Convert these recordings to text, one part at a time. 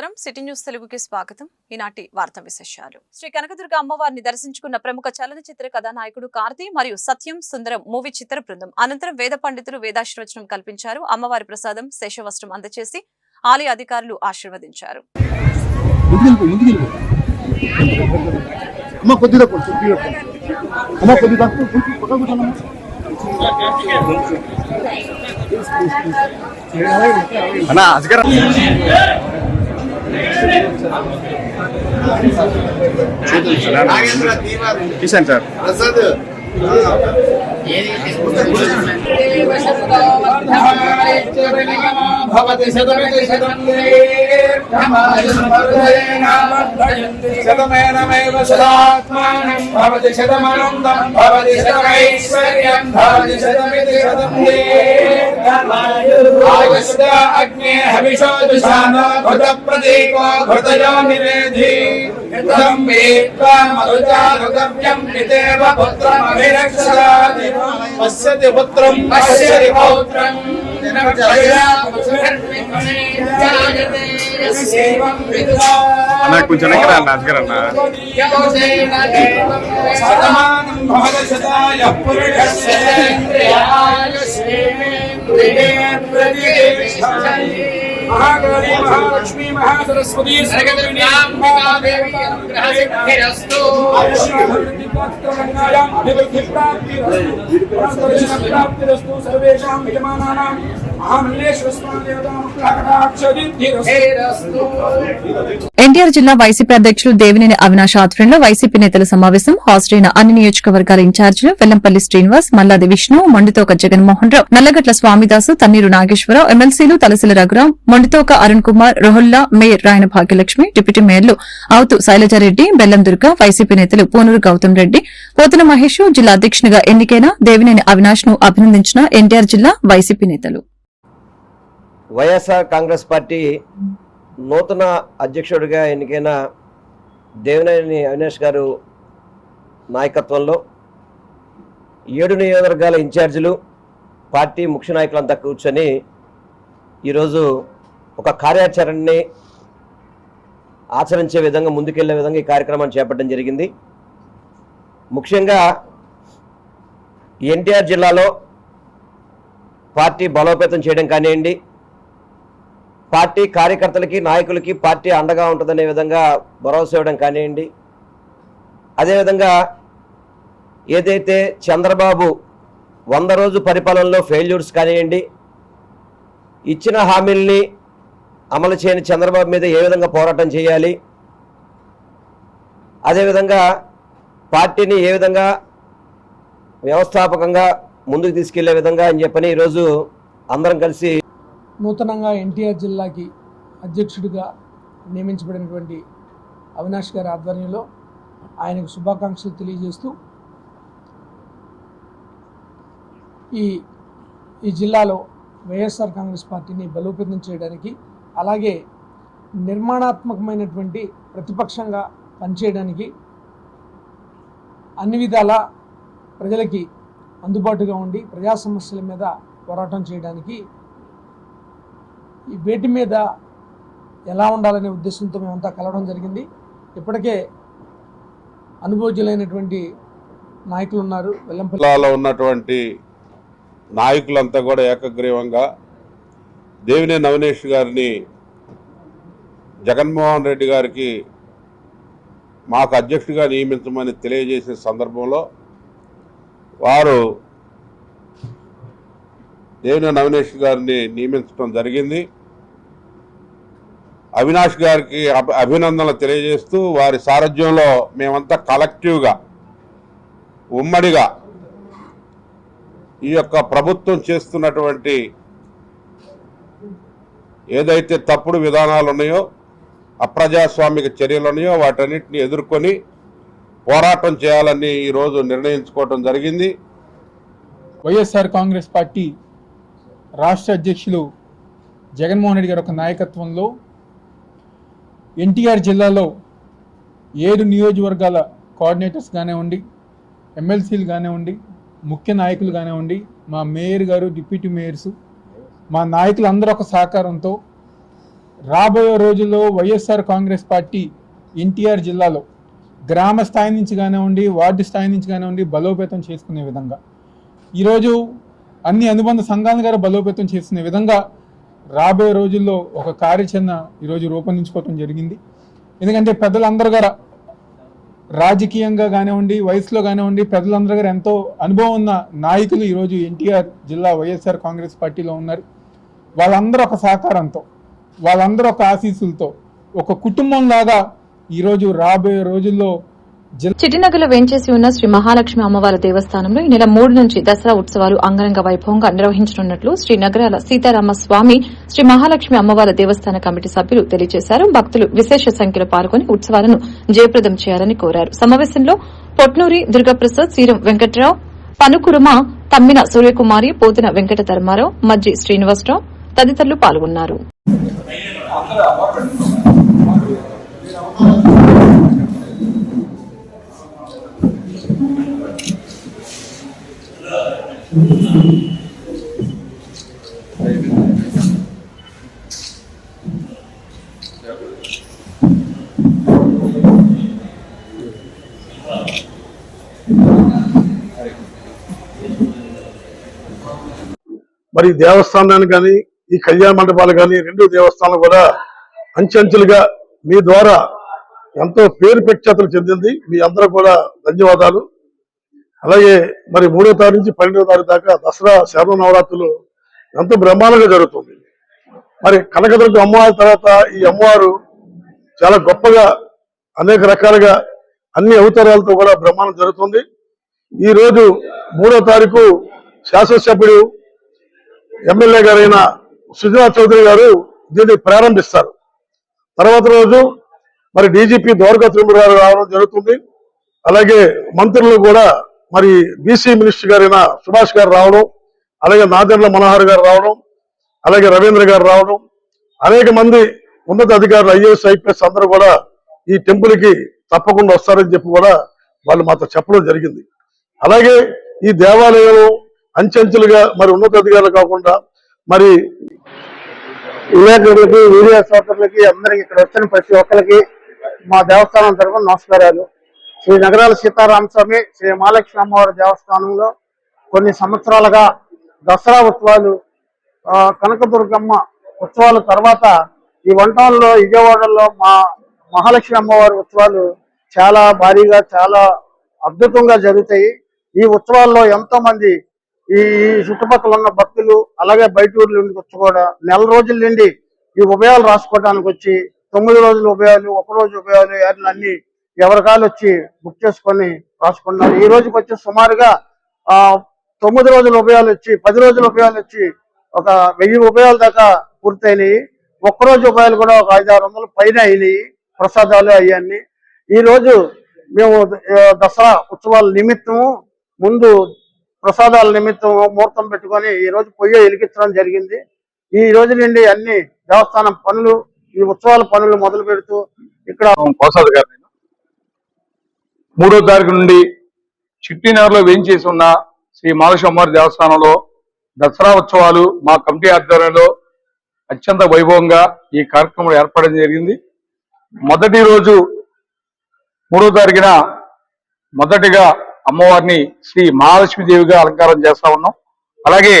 నమస్కారం city news తెలుగుకి స్వాగతం. ఈనాటి వార్తా విశేషాలు. శ్రీ కనకదుర్గ అమ్మవారిని దర్శించుకున్న ప్రముఖ చలనచిత్ర కథానాయకుడు కార్తీ మరియు సత్యం సుందరం మూవీ చిత్ర బృందం అనంతరం వేద పండితులు వేదాశీర్వచనం కల్పించారు. అమ్మవారి ప్రసాదం శేషవస్త్రం అందజేసి ఆలయ అధికారులు ఆశీర్వదించారు. కిషన్ సార్ శతమేనమేవ శతాత్మానం భవతి శతమనందం భవతి శతమైశ్వర్యం భవతి శతమితి శతం ఆయుష్య అగ్నే హవిషో దుషానో ఘృత ప్రదీపో ఘృతయో నివేధి ఘృతం వీత్వా మరుచారుగవ్యం పితేవ పుత్రమభిరక్షసాది పశ్యతి పుత్రం పశ్యతి పౌత్రం అన్న కొంచెం అన్న శతమానం భవతి శతాయ महाकाली महालक्ष्मी महासरस्वती प्राप्तिरस्तु सर्वेषां यजमानानां ఎన్టీఆర్ జిల్లా వైసీపీ అధ్యక్షులు దేవినేని అవినాష్ ఆధ్వర్యంలో వైసీపీ నేతల సమావేశం. హాజరైన అన్ని నియోజకవర్గాల ఇన్ఛార్జీలు వెల్లంపల్లి శ్రీనివాస్, మల్లాది విష్ణు, మొండితోక జగన్మోహన్ రావు, నల్లగట్ల స్వామిదాసు, తన్నీరు నాగేశ్వరరావు, ఎమ్మెల్సీలు తలసిల రఘురాం, మొండితోక అరుణ్ కుమార్, రోహల్లా, మేయర్ రాయన భాగ్యలక్ష్మి, డిప్యూటీ మేయర్లు అవుతు శైలజారెడ్డి, బెల్లం దుర్గ, వైసీపీ నేతలు పూనూరు గౌతమ్ రెడ్డి, పోతన మహేష్ జిల్లా అధ్యక్షునిగా ఎన్నికైన దేవినేని అవినాష్ ను అభినందించిన ఎన్టీఆర్ జిల్లా వైసీపీ నేతలు. వైఎస్ఆర్ కాంగ్రెస్ పార్టీ నూతన అధ్యక్షుడిగా ఎన్నికైన దేవినేని అవినాష్ గారు నాయకత్వంలో 7 నియోజకవర్గాల ఇన్ఛార్జీలు, పార్టీ ముఖ్య నాయకులంతా కూర్చొని ఈరోజు ఒక కార్యాచరణని ఆచరించే విధంగా ముందుకెళ్లే విధంగా ఈ కార్యక్రమాన్ని చేపట్టడం జరిగింది. ముఖ్యంగా ఎన్టీఆర్ జిల్లాలో పార్టీ బలోపేతం చేయడం కానివ్వండి, పార్టీ కార్యకర్తలకి నాయకులకి పార్టీ అండగా ఉంటుందనే విధంగా భరోసా ఇవ్వడం కానివ్వండి, అదేవిధంగా ఏదైతే చంద్రబాబు 100 రోజు పరిపాలనలో ఫెయిల్యూర్స్ కానివ్వండి, ఇచ్చిన హామీల్ని అమలు చేయని చంద్రబాబు మీద ఏ విధంగా పోరాటం చేయాలి, అదేవిధంగా పార్టీని ఏ విధంగా వ్యవస్థాపకంగా ముందుకు తీసుకెళ్లే విధంగా అని చెప్పని ఈరోజు అందరం కలిసి నూతనంగా ఎన్టీఆర్ జిల్లాకి అధ్యక్షుడిగా నియమించబడినటువంటి అవినాష్ గారి ఆధ్వర్యంలో ఆయనకు శుభాకాంక్షలు తెలియజేస్తూ ఈ జిల్లాలో వైఎస్ఆర్ కాంగ్రెస్ పార్టీని బలోపేతం చేయడానికి, అలాగే నిర్మాణాత్మకమైనటువంటి ప్రతిపక్షంగా పనిచేయడానికి, అన్ని విధాలా ప్రజలకి అందుబాటుగా ఉండి ప్రజా సమస్యల మీద పోరాటం చేయడానికి ఈ వేటి మీద ఎలా ఉండాలనే ఉద్దేశంతో మేమంతా కలవడం జరిగింది. ఇప్పటికే అనుభవజ్ఞులైనటువంటి నాయకులు ఉన్నారు. వెల్లంపల్లిలో ఉన్నటువంటి నాయకులంతా కూడా ఏకగ్రీవంగా దేవినేని అవినాష్ గారిని జగన్మోహన్ రెడ్డి గారికి మాకు అధ్యక్షుడిగా నియమించమని తెలియజేసిన సందర్భంలో వారు దేవినేని అవినాష్ గారిని నియమించడం జరిగింది. అవినాష్ గారికి అభినందనలు తెలియజేస్తూ వారి సారథ్యంలో మేమంతా కలెక్టివ్గా ఉమ్మడిగా ఈ యొక్క ప్రభుత్వం చేస్తున్నటువంటి ఏదైతే తప్పుడు విధానాలు ఉన్నాయో, అప్రజాస్వామిక చర్యలు ఉన్నాయో వాటన్నిటిని ఎదుర్కొని పోరాటం చేయాలని ఈరోజు నిర్ణయించుకోవడం జరిగింది. వైఎస్ఆర్ కాంగ్రెస్ పార్టీ రాష్ట్ర అధ్యక్షులు జగన్మోహన్ రెడ్డి గారి ఒక నాయకత్వంలో ఎన్టీఆర్ జిల్లాలో 7 నియోజకవర్గాల కోఆర్డినేటర్స్ కానివ్వండి, ఎమ్మెల్సీలు కానివ్వండి, ముఖ్య నాయకులు కానివ్వండి, మా మేయర్ గారు, డిప్యూటీ మేయర్సు, మా నాయకులందరూ ఒక సహకారంతో రాబోయే రోజుల్లో వైఎస్ఆర్ కాంగ్రెస్ పార్టీ ఎన్టీఆర్ జిల్లాలో గ్రామ స్థాయి నుంచి కానివ్వండి, వార్డు స్థాయి నుంచి కానివ్వండి బలోపేతం చేసుకునే విధంగా, ఈరోజు అన్ని అనుబంధ సంఘాలను గారు బలోపేతం చేసుకునే విధంగా రాబోయే రోజుల్లో ఒక కార్యాచరణ ఈరోజు రూపొందించుకోవటం జరిగింది. ఎందుకంటే పెద్దలందరూ గారు రాజకీయంగా కానివ్వండి, వయసులో కానివ్వండి, పెద్దలందరూ గారు ఎంతో అనుభవం ఉన్న నాయకులు ఈరోజు ఎన్టీఆర్ జిల్లా వైఎస్ఆర్ కాంగ్రెస్ పార్టీలో ఉన్నారు. వాళ్ళందరూ ఒక సహకారంతో, వాళ్ళందరూ ఒక ఆశీస్సులతో ఒక కుటుంబం లాగా ఈరోజు రాబోయే రోజుల్లో చిట్టినగర్లో వేంచేసి ఉన్న శ్రీ మహాలక్ష్మి అమ్మవారి దేవస్థానంలో ఈ నెల 3 నుంచి దసరా ఉత్సవాలు అంగరంగ వైభవంగా నిర్వహించనున్నట్లు శ్రీ నగరాల సీతారామ స్వామి శ్రీ మహాలక్ష్మి అమ్మవారి దేవస్థాన కమిటీ సభ్యులు తెలియజేశారు. భక్తులు విశేష సంఖ్యలో పాల్గొని ఉత్సవాలను జయప్రదం చేయాలని కోరారు. సమావేశంలో పొట్నూరి దుర్గాప్రసాద్, సీరం వెంకట్రావు, పనుకురుమ, తమ్మిన సూర్యకుమారి, పోతిన వెంకట ధర్మారావు, మజ్జి శ్రీనివాసరావు తదితరులు పాల్గొన్నారు. మరి దేవస్థానాన్ని కానీ ఈ కళ్యాణ మండపాలు కానీ 2 దేవస్థానాలు కూడా అంచెంచెలుగా మీ ద్వారా ఎంతో పేరు ప్రఖ్యాతులు చెందింది. మీ అందరూ కూడా ధన్యవాదాలు. అలాగే మరి 3వ తారీఖు నుంచి 12వ తారీఖు దాకా దసరా శరణ నవరాత్రులు ఎంతో బ్రహ్మాండంగా జరుగుతుంది. మరి కనకదుర్గ అమ్మవారి తర్వాత ఈ అమ్మవారు చాలా గొప్పగా అనేక రకాలుగా అన్ని అవతారాలతో కూడా బ్రహ్మాండం జరుగుతుంది. ఈ రోజు 3వ తారీఖు శాసనసభ్యుడు ఎమ్మెల్యే గారైన సుజనా చౌదరి గారు దీన్ని ప్రారంభిస్తారు. తర్వాత రోజు మరి డీజీపీ ద్వారకా తిరుమల గారు రావడం జరుగుతుంది. అలాగే మంత్రులు కూడా మరి బీసీ మినిస్టర్ గారైన సుభాష్ గారు రావడం, అలాగే నాదెండ్ల మనోహర్ గారు రావడం, అలాగే రవీంద్ర గారు రావడం, అనేక మంది ఉన్నత అధికారులు ఐఏఎస్ ఐపీఎస్ అందరూ కూడా ఈ టెంపుల్ కి తప్పకుండా వస్తారని చెప్పి కూడా వాళ్ళు మాతో చెప్పడం జరిగింది. అలాగే ఈ దేవాలయం అంచెంచెలుగా మరి ఉన్నత అధికారులు కాకుండా మరి విలేకరులకి, మీడియా సోదరులకి, అందరికి ఇక్కడ వచ్చిన ప్రతి ఒక్కరికి మా దేవస్థానం తరఫున నమస్కారాలు. శ్రీ నగరాల సీతారామస్వామి శ్రీ మహాలక్ష్మి అమ్మవారి దేవస్థానంలో కొన్ని సంవత్సరాలుగా దసరా ఉత్సవాలు, కనకదుర్గమ్మ ఉత్సవాల తర్వాత ఈ వంటల్లో విజయవాడలో మా మహాలక్ష్మి అమ్మవారి ఉత్సవాలు చాలా భారీగా, చాలా అద్భుతంగా జరుగుతాయి. ఈ ఉత్సవాల్లో ఎంతో మంది ఈ చుట్టుపక్కల ఉన్న భక్తులు, అలాగే బయట ఊర్ల నుండి వచ్చి కూడా నెల రోజుల నుండి ఈ ఉభయాలు రాసుకోవడానికి వచ్చి 9 రోజుల ఉభయాలు, 1 రోజు ఉభయాలు అన్ని ఎవరికాలు వచ్చి బుక్ చేసుకొని రాసుకున్నారు. ఈ రోజుకి వచ్చి సుమారుగా 9 రోజుల ఉభయాలు వచ్చి 10 రోజుల ఉభయాలు వచ్చి ఒక 1000 ఉభయాల దాకా పూర్తయినాయి. 1 రోజు ఉభయాలు కూడా ఒక 500-600 పైన అయినాయి. ప్రసాదాలు అవన్నీ ఈ రోజు మేము దసరా ఉత్సవాల నిమిత్తము ముందు ప్రసాదాల నిమిత్తం ముహూర్తం పెట్టుకొని ఈ రోజు పొయ్యి వెలిగించడం జరిగింది. ఈ రోజు నుండి అన్ని దేవస్థానం పనులు, ఈ ఉత్సవాల పనులు మొదలు పెడుతూ ఇక్కడ కోసాద్ గారు 3వ తారీఖు నుండి చిట్టినగర్లో వేయించేసి ఉన్న శ్రీ మహాలక్ష్మి అమ్మవారి దేవస్థానంలో దసరా ఉత్సవాలు మా కమిటీ ఆధ్వర్యంలో అత్యంత వైభవంగా ఈ కార్యక్రమం ఏర్పడడం జరిగింది. మొదటి రోజు 3వ తారీఖున మొదటిగా అమ్మవారిని శ్రీ మహాలక్ష్మీదేవిగా అలంకారం చేస్తా ఉన్నాం. అలాగే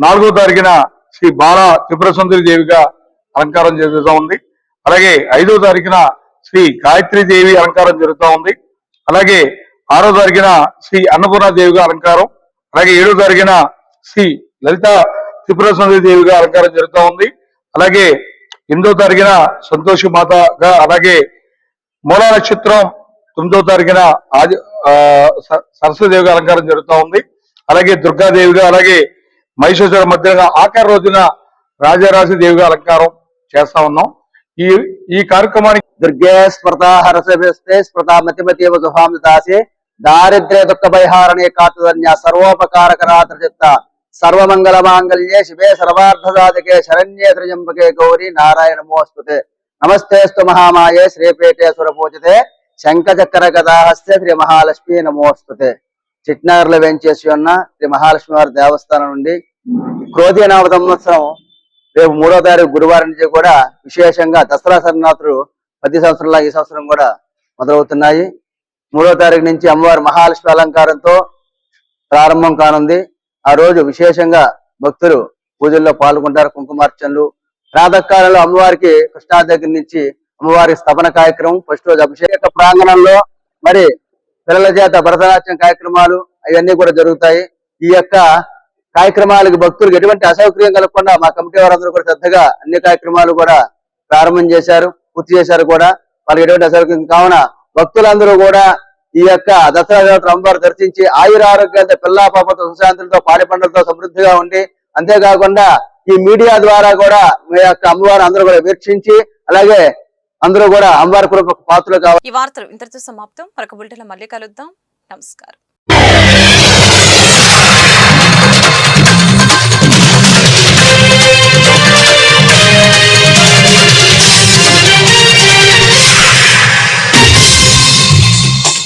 4వ తారీఖున శ్రీ బాల త్రిపుర సుందరి దేవిగా అలంకారం జరుగుతూ ఉంది. అలాగే 5వ తారీఖున శ్రీ గాయత్రి దేవి అలంకారం జరుగుతూ ఉంది. అలాగే 6వ తారీఖున శ్రీ అన్నపూర్ణ దేవిగా అలంకారం, అలాగే 7వ తారీఖున శ్రీ లలిత త్రిపుర సుందరి దేవిగా అలంకారం జరుగుతూ ఉంది. అలాగే 8వ తారీఖున సంతోషి మాతగా, అలాగే మూలా నక్షత్రం 9వ తారీఖున సరస్వతిదేవిగా అలంకారం జరుగుతూ ఉంది. అలాగే దుర్గాదేవిగా, అలాగే మహిషాసుర మధ్యంగా ఆఖరి రోజున రాజరాజ దేవిగా అలంకారం చేస్తా ఉన్నాం. ఈ కార్యక్రమానికి దుర్గే స్మృత హరసే స్మృత మతిమతీవ శుభాంతాసే దారిద్ర్య దుఃఖ పరిహారణే కాతుధన్య సర్వోపకారకరాత్రచిత్త సర్వమంగళ మాంగళ్యే శివే సర్వార్థ సాధకే శరణ్యే త్రయంబకే గౌరీ నారాయణ నమోస్తుతే. నమస్తేస్తు మహామాయే శ్రీపేటే సురపూజితే శంఖచక్ర గదాహస్తే శ్రీ మహాలక్ష్మి నమోస్తుతే. చిట్నగర్లో వేంచేసి ఉన్న శ్రీ మహాలక్ష్మి వారి దేవస్థానం నుండి క్రోధీ నవ సంవత్సరం రేపు 3వ తారీఖు గురువారం నుంచి కూడా విశేషంగా దసరా శరణార్థులు ప్రతి సంవత్సరంలా ఈ సంవత్సరం కూడా మొదలవుతున్నాయి. 3వ తారీఖు నుంచి అమ్మవారి మహాలక్ష్మి అలంకారంతో ప్రారంభం కానుంది. ఆ రోజు విశేషంగా భక్తులు పూజల్లో పాల్గొంటారు. కుంకుమార్చనలు, ప్రాతకాలంలో అమ్మవారికి కృష్ణా దగ్గర నుంచి అమ్మవారి స్థాపన కార్యక్రమం, ఫస్ట్ రోజు అభిషేక ప్రాంగణంలో మరి పిల్లల చేత భరతనాట్యం కార్యక్రమాలు అవన్నీ కూడా జరుగుతాయి. ఈ యొక్క కార్యక్రమాలకు భక్తులకు ఎటువంటి అసౌకర్యం కలగకుండా మా కమిటీ వారందరూ కూడా శ్రద్ధగా అన్ని కార్యక్రమాలు కూడా ప్రారంభం చేశారు, పూర్తి చేశారు కూడా. వాళ్ళకి ఎటువంటి అసౌకర్యం కావున భక్తులందరూ కూడా ఈ యొక్క దసరా దేవతలు అమ్మవారు దర్శించి ఆయుర ఆరోగ్యాలతో పిల్లా పాపతో సుశాంతులతో పాడి పంటలతో సమృద్ధిగా ఉండి, అంతేకాకుండా ఈ మీడియా ద్వారా కూడా మీ యొక్క అమ్మవారు అందరూ కూడా వీక్షించి అలాగే అందరూ కూడా అమ్మవారి కృపకు పాత్రలు కావాలి. ఈ వార్తలు ఇంతటితో సమాప్తం. మరొక బులెటిన్లో మళ్ళీ కలుద్దాం. నమస్కారం.